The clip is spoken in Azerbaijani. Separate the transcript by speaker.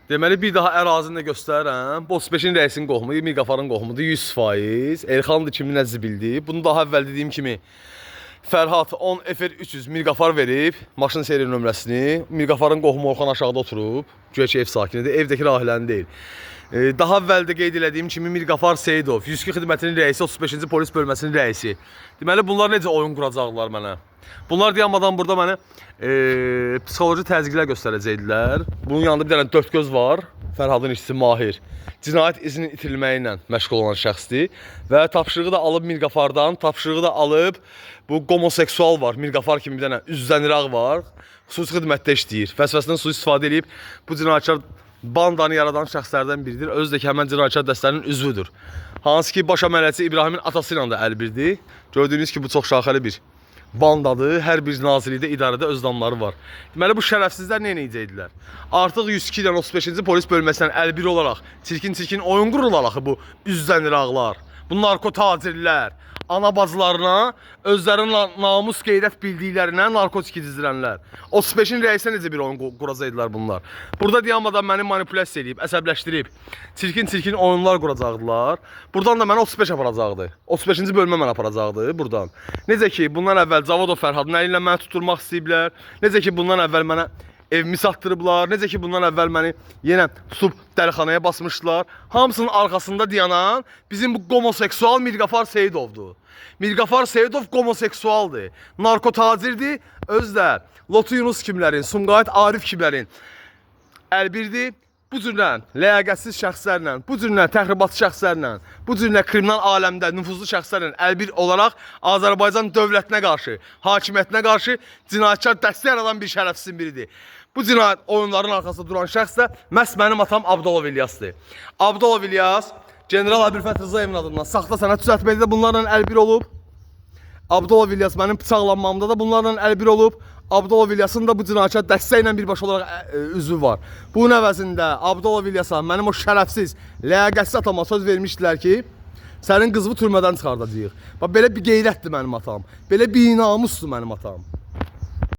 Speaker 1: Deməli bir daha ərazini də göstərirəm. Boz-5-in rəisinin qohumudur, Mirqafarın qohumudur 100%. Elxandır kimi nəzzi bildi. Bunu daha əvvəl dediyim kimi Fərhad 10 FR 300 Mirqafar verib maşın seri nömrəsini. Mirqafarın qohumu Orxan aşağıda oturub. Güya ki ev sakinidir. Evdəki rahilənin deyil. Daha əvvəl də qeyd elədiyim kimi Mirqafar Seyidov 102 xidmətinin rəisi, 35-ci polis bölməsinin rəisi. Deməli bunlar necə oyun quracaqlar mənə? Bunlar dayanmadan burada mənə psixoloji təzyiqlər göstərəcəkdilər. Bunun yanında bir dənə dörd göz var. Fərhadın işçisi Mahir. Cinayət izinin itirilməyi ilə məşğul olan şəxsdir. Və tapşırığı da alıb Mirqafardan, tapşırığı da alıb bu homoseksual var. Mirqafar kimi bir dənə üzdən İraq var. Xüsusi xidmətdə işləyir. Vəzifəsindən sui istifadə edib bu cinayətkar bandanı yaradan şəxslərdən biridir. Özü də ki, həmən cinayətkar dəstənin üzvüdür. Hansı ki, baş əməliyyatçı İbrahimin atası ilə də əlbirdir. Gördüyünüz ki, bu çox şaxəli bir bandadır. Hər bir nazirlikdə, idarədə öz damları var. Deməli, bu şərəfsizlər nə edəcəkdilər? Artıq 102 ilə 35-ci polis bölməsindən əlbir olaraq çirkin-çirkin oyun qururlar axı bu üzdən İraqlar. Bu narko tacirlər. Ana bacılarına özlərinin namus qeyrət bildiklərinə narkotik dizdirənlər. 35-in rəisinə necə bir oyun quracaqdılar bunlar. Burada dayanmadan məni manipulyasiya edib, əsəbləşdirib, çirkin-çirkin oyunlar quracaqdılar. Buradan da məni 35 aparacaqdı. 35-ci bölmə məni aparacaqdı buradan. Necə ki, bundan əvvəl Cavodov Fərhadın əli ilə məni tutturmaq istəyiblər. Necə ki, bundan əvvəl mənə evimi satdırıblar. Necə ki, bundan əvvəl məni yenə tutub dəlixanaya basmışlar. Hamısının arxasında dayanan bizim bu homoseksual Mirqafar Seyidovdur. Mirqafar Seyidov homoseksualdır. Narko tacirdir. Özü də Lotu Yunus kimlərin, Sumqayıt Arif kimlərin əlbirdir. Bu cürlə ləyaqətsiz şəxslərlə, bu cürlə təxribatçı şəxslərlə, bu cürlə kriminal aləmdə nüfuzlu şəxslərlə əlbir olaraq Azərbaycan dövlətinə qarşı, hakimiyyətinə qarşı cinayətkar dəstək yaradan bir şərəfsizin biridir. Bu cinayət oyunların arxasında duran şəxs də məhz mənim atam Abdolov İlyasdır. Abdolov İlyas, General Əbülfət Rızayevin adından saxta sənəd düzəltməkdə də bunlarla əlbir olub. Abdolov İlyas mənim bıçaqlanmamda da bunlarla əlbir olub. Abdolov İlyasın da bu cinayətkar dəstəklə birbaşa olaraq üzvü var. Bunun əvəzində Abdolov İlyasa mənim o şərəfsiz, ləyaqətsiz atama söz vermişdilər ki, sənin qızını türmədən çıxardacağıq. Bax, belə bir qeyrətdir mənim atam. Belə bir namusdur mənim atam.